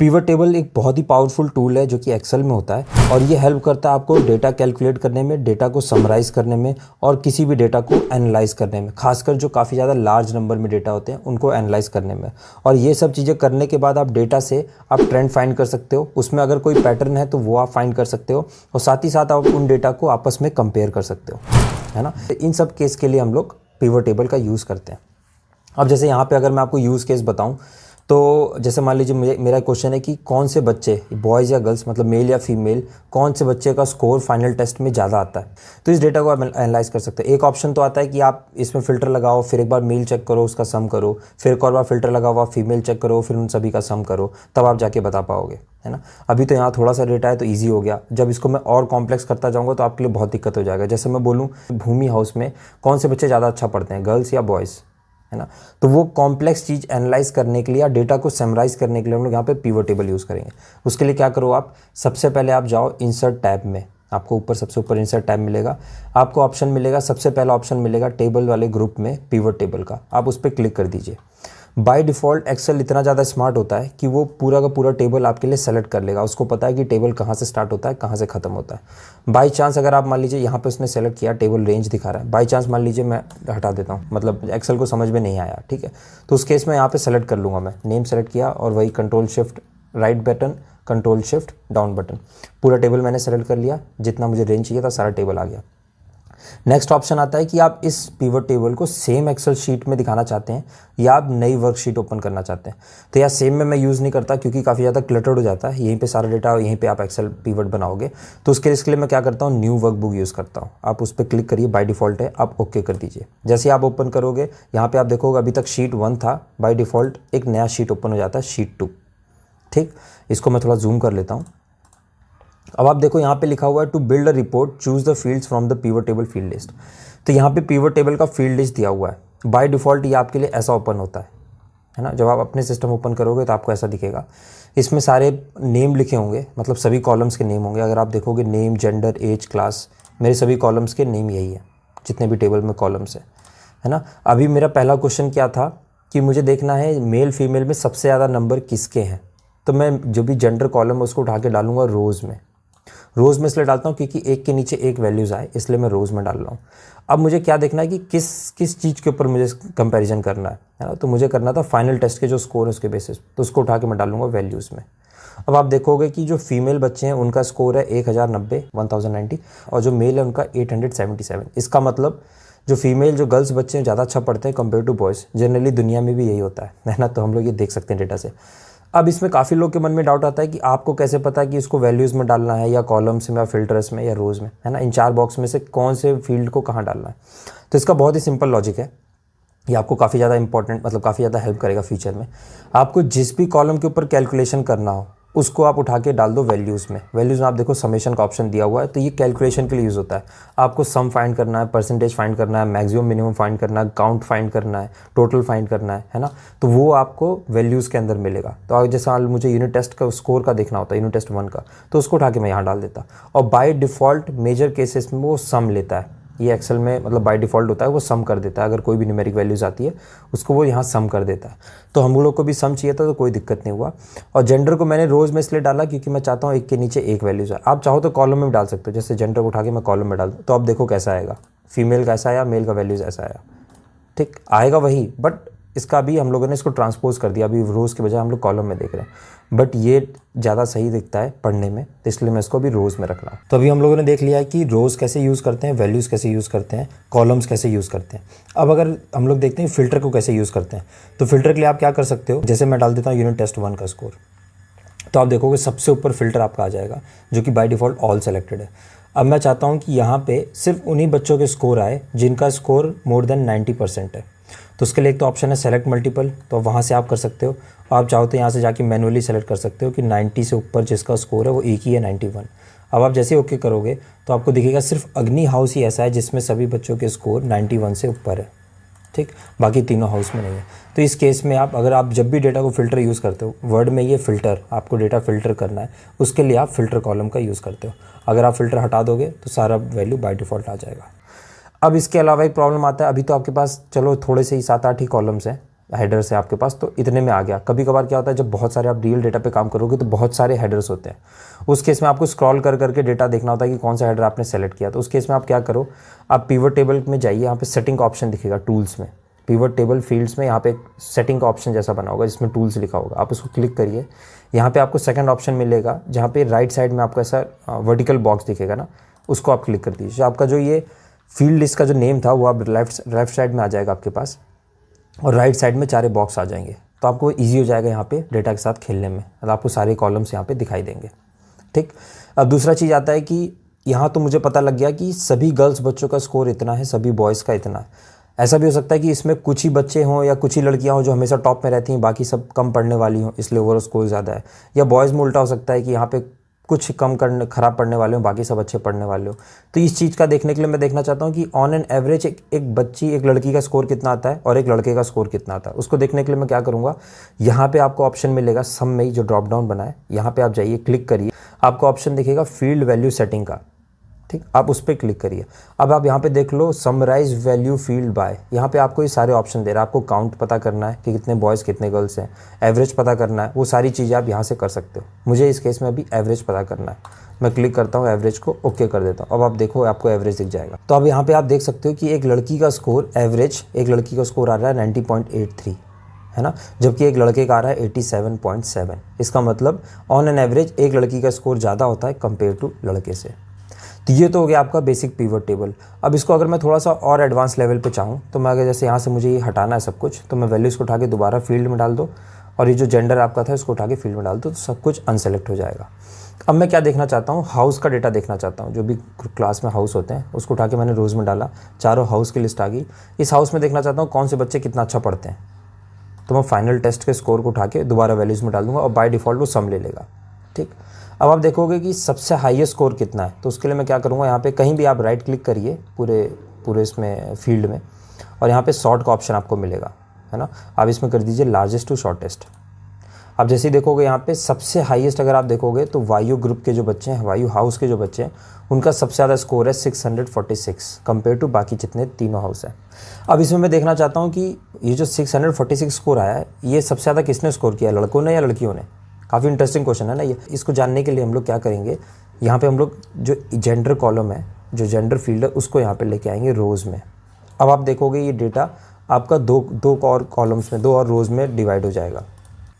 Pivot table एक बहुत ही powerful tool है जो कि एक्सेल में होता है और ये हेल्प करता है आपको डेटा कैलकुलेट करने में, डेटा को समराइज़ करने में और किसी भी डेटा को एनालाइज करने में, खासकर जो काफ़ी ज़्यादा लार्ज नंबर में डेटा होते हैं उनको एनालाइज करने में। और ये सब चीज़ें करने के बाद आप डेटा से आप ट्रेंड फाइंड कर सकते हो, उसमें अगर कोई पैटर्न है तो वो आप फाइंड कर सकते हो और साथ ही साथ आप उन डेटा को आपस में कंपेयर कर सकते हो, है ना। इन सब केस के लिए हम लोग पिवट टेबल का यूज़ करते हैं। अब जैसे यहाँ पे अगर मैं आपको यूज़ केस बताऊँ तो जैसे मान लीजिए मेरा क्वेश्चन है कि कौन से बच्चे, बॉयज़ या गर्ल्स, मतलब मेल या फीमेल, कौन से बच्चे का स्कोर फाइनल टेस्ट में ज़्यादा आता है। तो इस डेटा को आप एनालाइज कर सकते हैं। एक ऑप्शन तो आता है कि आप इसमें फ़िल्टर लगाओ, फिर एक बार मेल चेक करो, उसका सम करो, फिर एक और बार फ़िल्टर लगाओ, आप फीमेल चेक करो, फिर उन सभी का सम करो, तब आप जाके बता पाओगे, है ना। अभी तो यहाँ थोड़ा सा डेटा है तो ईजी हो गया। जब इसको मैं और कॉम्प्लेक्स करता जाऊँगा तो आपके लिए बहुत दिक्कत हो जाएगा। जैसे मैं बोलूँ भूमि हाउस में कौन से बच्चे ज़्यादा अच्छा पढ़ते हैं, गर्ल्स या बॉयज़, है ना। तो वो कॉम्प्लेक्स चीज़ एनालाइज करने के लिए या डेटा को समराइज करने के लिए हम लोग यहाँ पे पिवट टेबल यूज़ करेंगे। उसके लिए क्या करो, आप सबसे पहले आप जाओ इंसर्ट टैब में, आपको ऊपर सबसे ऊपर इंसर्ट टैब मिलेगा, आपको ऑप्शन मिलेगा, सबसे पहला ऑप्शन मिलेगा टेबल वाले ग्रुप में पिवट टेबल का, आप उस पर क्लिक कर दीजिए। बाय डिफ़ॉल्ट एक्सेल इतना ज़्यादा स्मार्ट होता है कि वो पूरा का पूरा टेबल आपके लिए सेलेक्ट कर लेगा। उसको पता है कि टेबल कहाँ से स्टार्ट होता है, कहाँ से ख़त्म होता है। बाय चांस अगर आप मान लीजिए यहाँ पे उसने सेलेक्ट किया, टेबल रेंज दिखा रहा है, बाय चांस मान लीजिए मैं हटा देता हूँ, मतलब एक्सेल को समझ में नहीं आया, ठीक है, तो उस केस में यहाँ पर सेलेक्ट कर लूँगा, मैं नेम सेलेक्ट किया और वही control shift right button, control shift down button, पूरा टेबल मैंने सेलेक्ट कर लिया, जितना मुझे रेंज चाहिए था सारा टेबल आ गया। नेक्स्ट ऑप्शन आता है कि आप इस पिवट टेबल को सेम एक्सेल शीट में दिखाना चाहते हैं या आप नई वर्कशीट ओपन करना चाहते हैं। तो यार सेम में मैं यूज़ नहीं करता क्योंकि काफ़ी ज़्यादा क्लटर्ड हो जाता है, यहीं पे सारा डेटा, यहीं पे आप एक्सेल पिवट बनाओगे। तो इसके लिए मैं क्या करता हूँ, न्यू वर्कबुक यूज़ करता हूँ। आप उस पर क्लिक करिए, बाय डिफ़ॉल्ट है, आप ओके कर दीजिए। जैसे ही आप ओपन करोगे यहाँ पर आप देखोगे अभी तक शीट 1 था, बाय डिफ़ॉल्ट एक नया शीट ओपन हो जाता है, शीट 2। ठीक, इसको मैं थोड़ा जूम कर लेता हूँ। अब आप देखो यहाँ पे लिखा हुआ है to build a report choose the fields from the pivot table field list. तो यहाँ पे पिवट टेबल का फील्ड लिस्ट दिया हुआ है। बाय डिफ़ॉल्ट ये आपके लिए ऐसा ओपन होता है ना। जब आप अपने सिस्टम ओपन करोगे तो आपको ऐसा दिखेगा। इसमें सारे नेम लिखे होंगे, मतलब सभी कॉलम्स के नेम होंगे। अगर आप देखोगे नेम, जेंडर, एज, क्लास, मेरे सभी कॉलम्स के नेम यही है, जितने भी टेबल में कॉलम्स है ना। अभी मेरा पहला क्वेश्चन क्या था कि मुझे देखना है मेल फीमेल में सबसे ज़्यादा नंबर किसके हैं। तो मैं जो भी जेंडर कॉलम है उसको उठा के डालूंगा रोज़ में। रोज़ में इसलिए डालता हूँ क्योंकि एक के नीचे एक वैल्यूज़ आए, इसलिए मैं रोज़ में डाल रहा हूँ। अब मुझे क्या देखना है कि किस चीज़ के ऊपर मुझे कंपैरिजन करना है ना। तो मुझे करना था फाइनल टेस्ट के जो स्कोर है उसके बेसिस, तो उसको उठा के मैं डालूंगा वैल्यूज़ में। अब आप देखोगे कि जो फीमेल बच्चे हैं उनका स्कोर है 1090 और जो मेल है उनका 877। इसका मतलब जो फीमेल, जो गर्ल्स बच्चे हैं ज़्यादा अच्छा पढ़ते हैं कंपेयर टू बॉयज़। जनरली दुनिया में भी यही होता है ना। तो हम लोग ये देख सकते हैं डेटा से। अब इसमें काफ़ी लोग के मन में डाउट आता है कि आपको कैसे पता है कि इसको वैल्यूज़ में डालना है या कॉलम्स में या फिल्टर्स में या रोज़ में, है ना। इन 4 बॉक्स में से कौन से फील्ड को कहाँ डालना है। तो इसका बहुत ही सिंपल लॉजिक है। ये आपको काफ़ी ज़्यादा इंपॉर्टेंट, मतलब काफ़ी ज़्यादा हेल्प करेगा फ्यूचर में। आपको जिस भी कॉलम के ऊपर कैलकुलेशन करना हो उसको आप उठा के डाल दो वैल्यूज़ में। वैल्यूज़ में आप देखो समेशन का ऑप्शन दिया हुआ है, तो ये कैलकुलेशन के लिए यूज़ होता है। आपको सम फाइंड करना है, परसेंटेज फाइंड करना है, मैक्सिमम मिनिमम फाइंड करना है, काउंट फाइंड करना है, टोटल फाइंड करना है ना। तो वो आपको वैल्यूज़ के अंदर मिलेगा। तो अगर जैसा मुझे यूनिट टेस्ट का स्कोर का देखना होता है, यूनिट टेस्ट 1 का, तो उसको उठा के मैं यहाँ डाल देता। और बाय डिफ़ॉल्ट मेजर केसेस में वो सम लेता है। ये एक्सेल में मतलब बाय डिफ़ॉल्ट होता है, वो सम कर देता है। अगर कोई भी न्यूमेरिक वैल्यूज़ आती है उसको वो यहाँ सम कर देता है। तो हम लोग को भी सम चाहिए था तो कोई दिक्कत नहीं हुआ। और जेंडर को मैंने रोज़ में इसलिए डाला क्योंकि मैं चाहता हूँ एक के नीचे एक वैल्यूज़ है। आप चाहो तो कॉलम में भी डाल सकते हो, जैसे जेंडर को उठा के मैं कॉलम में डाल दूँ तो आप देखो कैसा आएगा। फीमेल का ऐसा आया, मेल का वैल्यूज़ ऐसा आया। ठीक आएगा वही, बट इसका भी हम लोगों ने इसको ट्रांसपोज कर दिया। अभी रोज़ के बजाय हम लोग कॉलम में देख रहे हैं, बट ये ज़्यादा सही दिखता है पढ़ने में, तो इसलिए मैं इसको अभी रोज़ में रख रहा हूँ। तो अभी हम लोगों ने देख लिया है कि रोज़ कैसे यूज़ करते हैं, वैल्यूज़ कैसे यूज़ करते हैं, कॉलम्स कैसे यूज़ करते हैं। अब अगर हम लोग देखते हैं फ़िल्टर को कैसे यूज़ करते हैं, तो फ़िल्टर के लिए आप क्या कर सकते हो, जैसे मैं डाल देता हूँ यूनिट टेस्ट 1 का स्कोर, तो आप देखोगे सबसे ऊपर फ़िल्टर आपका आ जाएगा जो कि बाय डिफ़ॉल्ट ऑल सेलेक्टेड है। अब मैं चाहता हूँ कि यहाँ पे सिर्फ उन्हीं बच्चों के स्कोर आए जिनका स्कोर मोर देन 90% है। तो उसके लिए एक तो ऑप्शन है सेलेक्ट मल्टीपल, तो वहाँ से आप कर सकते हो। आप चाहो तो यहाँ से जाके मैनुअली सेलेक्ट कर सकते हो कि 90 से ऊपर जिसका स्कोर है वो एक ही है, 91। अब आप जैसे ओके करोगे तो आपको दिखेगा सिर्फ अग्नि हाउस ही ऐसा है जिसमें सभी बच्चों के स्कोर 91 से ऊपर है। ठीक, बाकी तीनों हाउस में नहीं है। तो इस केस में अगर आप जब भी डेटा को फ़िल्टर यूज़ करते हो, वर्ड में ये फ़िल्टर, आपको डेटा फ़िल्टर करना है, उसके लिए आप फ़िल्टर कॉलम का यूज़ करते हो। अगर आप फ़िल्टर हटा दोगे तो सारा वैल्यू बाय डिफ़ॉल्ट आ जाएगा। अब इसके अलावा एक प्रॉब्लम आता है, अभी तो आपके पास चलो थोड़े से ही 7-8 ही कॉलम्स हैं, हेडर्स है आपके पास, तो इतने में आ गया। कभी कभार क्या होता है, जब बहुत सारे आप रियल डेटा पे काम करोगे तो बहुत सारे हेडर्स होते हैं। उस केस में आपको स्क्रॉल कर करके डेटा देखना होता है कि कौन सा हेडर आपने सेलेक्ट किया। तो उस केस में आप क्या करो, आप पिवट टेबल में जाइए, यहाँ पे सेटिंग का ऑप्शन दिखेगा टूल्स में, पिवट टेबल फील्ड्स में यहाँ पे एक सेटिंग का ऑप्शन जैसा बना होगा जिसमें टूल्स लिखा होगा, आप उसको क्लिक करिए। यहाँ पे आपको सेकंड ऑप्शन मिलेगा जहाँ पे राइट साइड में आपको ऐसा वर्टिकल बॉक्स दिखेगा ना, उसको आप क्लिक कर दीजिए। आपका जो ये फील्ड लिस्ट का जो नेम था वो आप लेफ्ट साइड में आ जाएगा आपके पास, और राइट साइड में चारे बॉक्स आ जाएंगे। तो आपको ईजी हो जाएगा यहाँ पे डेटा के साथ खेलने में, मतलब आपको सारे कॉलम्स यहाँ पे दिखाई देंगे। ठीक, अब दूसरा चीज़ आता है कि यहाँ तो मुझे पता लग गया कि सभी गर्ल्स बच्चों का स्कोर इतना है, सभी बॉयज़ का इतना है। ऐसा भी हो सकता है कि इसमें कुछ ही बच्चे हों या कुछ ही लड़कियां हों जो हमेशा टॉप में रहती हैं, बाकी सब कम पढ़ने वाली हों, इसलिए ओवरऑल स्कोर ज़्यादा है। या बॉयज़ में उल्टा हो सकता है कि यहाँ पे कुछ कम खराब पढ़ने वाले हों, बाकी सब अच्छे पढ़ने वाले हों। तो इस चीज़ का देखने के लिए मैं देखना चाहता हूँ कि ऑन एन एवरेज एक बच्ची, एक लड़की का स्कोर कितना आता है और एक लड़के का स्कोर कितना आता है। उसको देखने के लिए मैं क्या करूँगा, यहाँ पे आपको ऑप्शन मिलेगा सम में ही, जो ड्रॉप डाउन बना है, यहाँ पे आप जाइए, क्लिक करिए, आपको ऑप्शन दिखेगा फील्ड वैल्यू सेटिंग का। ठीक, आप उस पर क्लिक करिए। अब आप यहाँ पे देख लो समराइज वैल्यू फील्ड बाय, यहाँ पे आपको ये सारे ऑप्शन दे रहा है। आपको काउंट पता करना है कि कितने बॉयज़ कितने गर्ल्स हैं, एवरेज पता करना है, वो सारी चीज़ें आप यहाँ से कर सकते हो। मुझे इस केस में अभी एवरेज पता करना है, मैं क्लिक करता हूँ, एवरेज को ओके कर देता हूँ। अब आप देखो आपको एवरेज दिख जाएगा। तो अब यहाँ पे आप देख सकते हो कि एक लड़की का स्कोर एवरेज, एक लड़की का स्कोर आ रहा है 90.83, है ना, जबकि एक लड़के का आ रहा है 87.7। इसका मतलब ऑन एन एवरेज एक लड़की का स्कोर ज़्यादा होता है कंपेयर टू लड़के से। तो ये तो हो गया आपका बेसिक पिवट टेबल। अब इसको अगर मैं थोड़ा सा और एडवांस लेवल पे चाहूँ तो मैं अगर जैसे यहाँ से मुझे ये हटाना है सब कुछ, तो मैं वैल्यूज़ को उठा के दोबारा फील्ड में डाल दो, और ये जो जेंडर आपका था इसको उठा के फील्ड में डाल दो, तो सब कुछ अनसेलेक्ट हो जाएगा। अब मैं क्या देखना चाहता हूँ, हाउस का डेटा देखना चाहता हूँ। जो भी क्लास में हाउस होते हैं उसको उठा के मैंने रोज़ में डाला, चारों हाउस की लिस्ट आ गई। इस हाउस में देखना चाहता हूँ कौन से बच्चे कितना अच्छा पढ़ते हैं, तो मैं फाइनल टेस्ट के स्कोर को उठा के दोबारा वैल्यूज़ में डाल दूँगा और बाय डिफ़ॉल्ट वो सम ले लेगा। ठीक, अब आप देखोगे कि सबसे हाईएस्ट स्कोर कितना है, तो उसके लिए मैं क्या करूँगा, यहाँ पे कहीं भी आप राइट क्लिक करिए पूरे इसमें फील्ड में, और यहाँ पे सॉर्ट का ऑप्शन आपको मिलेगा, है ना। आप इसमें कर दीजिए लार्जेस्ट टू शॉर्टेस्ट। आप जैसे ही देखोगे यहाँ पे सबसे हाईएस्ट अगर आप देखोगे तो वायु ग्रुप के जो बच्चे हैं, वायु हाउस के जो बच्चे हैं, उनका सबसे ज़्यादा स्कोर है 646 कंपेयर टू बाकी जितने तीनों हाउस हैं। अब इसमें मैं देखना चाहता हूँ कि ये जो 646 स्कोर आया है, ये सबसे ज़्यादा किसने स्कोर किया, लड़कों ने या लड़कियों ने। काफ़ी इंटरेस्टिंग क्वेश्चन है ना ये। इसको जानने के लिए हम लोग क्या करेंगे, यहाँ पे हम लोग जो जेंडर कॉलम है, जो जेंडर फील्ड है, उसको यहाँ पे लेके आएंगे रोज़ में। अब आप देखोगे ये डेटा आपका दो और कॉलम्स में, 2 और रोज़ में डिवाइड हो जाएगा।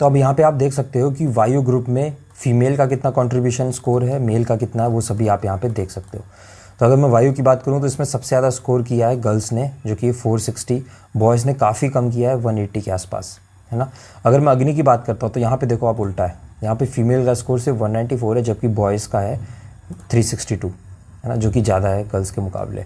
तो अब यहाँ पे आप देख सकते हो कि वायु ग्रुप में फीमेल का कितना कंट्रीब्यूशन स्कोर है, मेल का कितना है, वो सभी आप यहाँ पे देख सकते हो। तो अगर मैं वायु की बात करूँ तो इसमें सबसे ज़्यादा स्कोर किया है गर्ल्स ने, जो कि 460, बॉयज़ ने काफ़ी कम किया है 180 के आसपास, है ना। अगर मैं अग्नि की बात करता हूँ तो यहाँ पे देखो आप उल्टा है, यहाँ पे फीमेल का स्कोर सिर्फ 194 है, जबकि बॉयज़ का है 362, है ना, जो कि ज़्यादा है गर्ल्स के मुकाबले।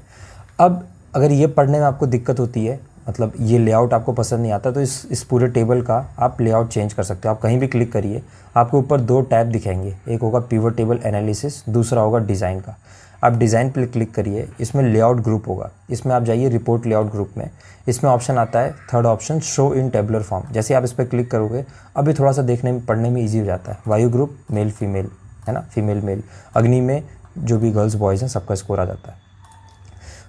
अब अगर ये पढ़ने में आपको दिक्कत होती है, मतलब ये लेआउट आपको पसंद नहीं आता, तो इस पूरे टेबल का आप लेआउट चेंज कर सकते हो। आप कहीं भी क्लिक करिए, आपको ऊपर 2 टैब दिखेंगे, एक होगा पिवट टेबल एनालिसिस, दूसरा होगा डिज़ाइन का। आप डिज़ाइन पे क्लिक करिए, इसमें लेआउट ग्रुप होगा, इसमें आप जाइए रिपोर्ट लेआउट ग्रुप में, इसमें ऑप्शन आता है third option show in tabular form. जैसे आप इस पर क्लिक करोगे अभी थोड़ा सा देखने में पढ़ने में ईजी हो जाता है। वायु ग्रुप मेल फीमेल, है ना, फीमेल मेल। अग्नि में जो भी गर्ल्स बॉयज़ हैं सबका स्कोर आ जाता है।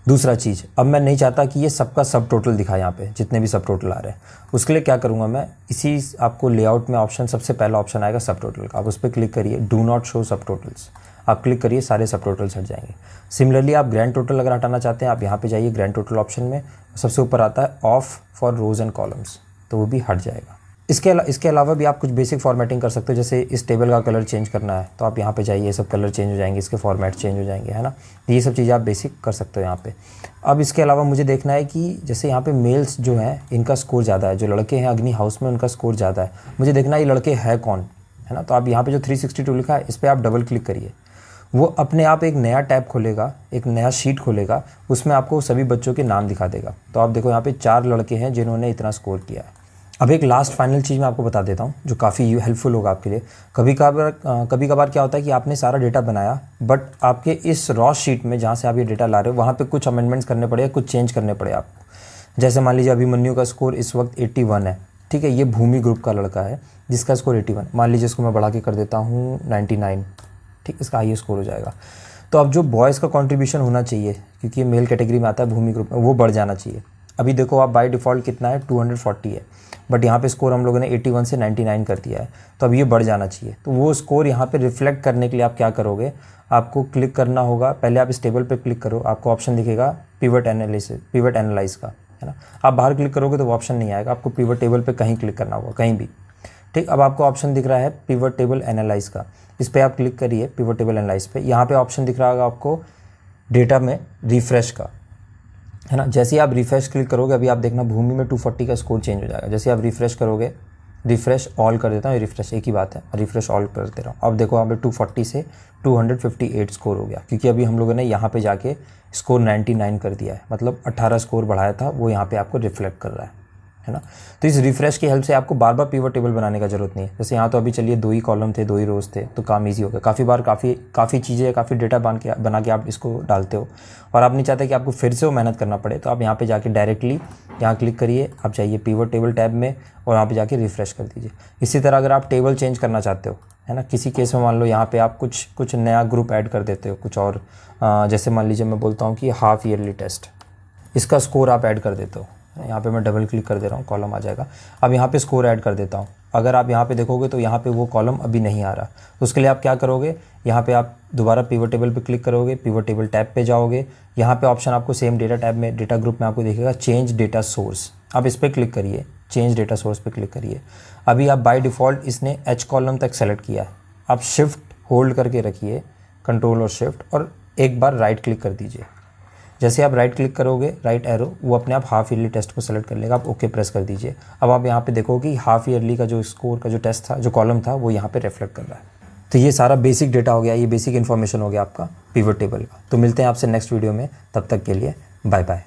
दूसरा चीज़, अब मैं नहीं चाहता कि ये सबका सब टोटल दिखाए, यहाँ पे जितने भी सब टोटल आ रहे हैं, उसके लिए क्या करूँगा मैं, इसी आपको लेआउट में ऑप्शन, सबसे पहला ऑप्शन आएगा सब टोटल का, आप उस पर क्लिक करिए, डू नॉट शो सब टोटल्स। आप क्लिक करिए, सारे सब टोटल्स हट जाएंगे। सिमिलरली आप ग्रैंड टोटल अगर हटाना चाहते हैं, आप यहाँ पे जाइए ग्रैंड टोटल ऑप्शन में, सबसे ऊपर आता है of for rows and columns, तो वो भी हट जाएगा। इसके अलावा भी आप कुछ बेसिक फॉर्मेटिंग कर सकते हो, जैसे इस टेबल का कलर चेंज करना है तो आप यहाँ पे जाइए, ये सब कलर चेंज हो जाएंगे, इसके फॉर्मेट चेंज हो जाएंगे, है ना। ये सब चीज़ें आप बेसिक कर सकते हो यहाँ पे। अब इसके अलावा मुझे देखना है कि जैसे यहाँ पे मेल्स जो हैं इनका स्कोर ज़्यादा है, जो लड़के हैं अग्नि हाउस में उनका स्कोर ज़्यादा है, मुझे देखना है ये लड़के हैं कौन, है ना। तो आप यहाँ पर जो 362 लिखा है इस पर आप डबल क्लिक करिए, वो अपने आप एक नया टैब खोलेगा, एक नया शीट खोलेगा, उसमें आपको सभी बच्चों के नाम दिखा देगा। तो आप देखो यहाँ पे 4 लड़के हैं जिन्होंने इतना स्कोर किया है। अब एक लास्ट फाइनल चीज़ मैं आपको बता देता हूँ जो काफ़ी हेल्पफुल होगा आपके लिए। कभी कभार क्या होता है कि आपने सारा डेटा बनाया, बट आपके इस रॉ शीट में जहाँ से आप ये डेटा ला रहे हो वहाँ पे कुछ अमेंडमेंट्स करने पड़े या कुछ चेंज करने पड़े आपको। जैसे मान लीजिए अभिमन्यु का स्कोर इस वक्त 81 है, ठीक है, ये भूमि ग्रुप का लड़का है जिसका स्कोर 81, मान लीजिए इसको मैं बढ़ा के कर देता हूँ 99, ठीक, इसका हाईएस्ट स्कोर हो जाएगा। तो अब जो बॉयज़ का कंट्रीब्यूशन होना चाहिए, क्योंकि ये मेल कैटेगरी में आता है भूमि ग्रुप में, वो बढ़ जाना चाहिए। अभी देखो आप बाय डिफ़ॉल्ट कितना है, 240 है, बट यहाँ पे स्कोर हम लोगों ने 81 से 99 कर दिया है, तो अब ये बढ़ जाना चाहिए। तो वो स्कोर यहाँ पे रिफ्लेक्ट करने के लिए आप क्या करोगे, आपको क्लिक करना होगा, पहले आप इस टेबल पे क्लिक करो, आपको ऑप्शन दिखेगा पिवट एनालिसिस, पिवट एनालाइज का, है ना। आप बाहर क्लिक करोगे तो वो ऑप्शन नहीं आएगा, आपको पिवट टेबल पे कहीं क्लिक करना होगा, कहीं भी, ठीक। अब आपको ऑप्शन दिख रहा है पिवट टेबल एनालाइज का, इस पर आप क्लिक करिए पिवट टेबल एनालाइज पे। यहाँ पे ऑप्शन दिख रहा होगा आपको डेटा में रिफ्रेश का, है ना। जैसे ही आप रिफ्रेश क्लिक करोगे, अभी आप देखना भूमि में 240 का स्कोर चेंज हो जाएगा। जैसे आप रिफ्रेश करोगे, रिफ्रेश ऑल कर देता हूँ, रिफ्रेश एक ही बात है, रिफ्रेश ऑल कर दे रहा हूँ। अब देखो यहाँ पे 240 से 258 स्कोर हो गया, क्योंकि अभी हम लोगों ने यहाँ पे जाके स्कोर 99 कर दिया है, मतलब 18 स्कोर बढ़ाया था, वो यहाँ पे आपको रिफ्लेक्ट कर रहा है ना। तो इस रिफ्रेश की हेल्प से आपको बार बार पिवट टेबल बनाने का जरूरत नहीं है। जैसे यहाँ तो अभी चलिए 2 ही कॉलम थे, 2 ही रोज थे, तो काम इजी हो गया। काफ़ी बार काफ़ी चीज़ें, काफ़ी डेटा बना के आप इसको डालते हो और आप नहीं चाहते कि आपको फिर से वो मेहनत करना पड़े, तो आप यहाँ पे जाके डायरेक्टली यहाँ क्लिक करिए, आप जाइए पिवट टेबल टैब में और यहाँ पे जाके रिफ्रेश कर दीजिए। इसी तरह अगर आप टेबल चेंज करना चाहते हो, है ना, किसी केस में मान लो यहाँ पे आप कुछ नया ग्रुप ऐड कर देते हो, कुछ और, जैसे मान लीजिए मैं बोलता हूँ कि हाफ ईयरली टेस्ट, इसका स्कोर आप ऐड कर देते हो। यहाँ पे मैं डबल क्लिक कर दे रहा हूँ, कॉलम आ जाएगा। अब यहाँ पे स्कोर ऐड कर देता हूँ। अगर आप यहाँ पे देखोगे तो यहाँ पे वो कॉलम अभी नहीं आ रहा, तो उसके लिए आप क्या करोगे, यहाँ पे आप दोबारा पिवट टेबल पे क्लिक करोगे, पिवट टेबल टैब पे जाओगे, यहाँ पे ऑप्शन आपको सेम डेटा टैब में, डेटा ग्रुप में आपको दिखेगा चेंज डेटा सोर्स, आप इस पर क्लिक करिए, चेंज डेटा सोर्स पे क्लिक करिए। अभी आप बाय डिफ़ॉल्ट इसने एच कॉलम तक सेलेक्ट किया है, आप शिफ्ट होल्ड करके रखिए, कंट्रोल और शिफ्ट, और एक बार राइट क्लिक कर दीजिए। जैसे आप राइट क्लिक करोगे, राइट एरो, वो अपने आप हाफ ईयरली टेस्ट को सेलेक्ट कर लेगा, आप ओके प्रेस कर दीजिए। अब आप यहाँ पे देखोगे कि हाफ ईयरली का जो स्कोर का जो टेस्ट था, जो कॉलम था, वो यहाँ पे रिफ्लेक्ट कर रहा है। तो ये सारा बेसिक डेटा हो गया, ये बेसिक इन्फॉर्मेशन हो गया आपका पिवट टेबल का। तो मिलते हैं आपसे नेक्स्ट वीडियो में, तब तक के लिए बाय बाय।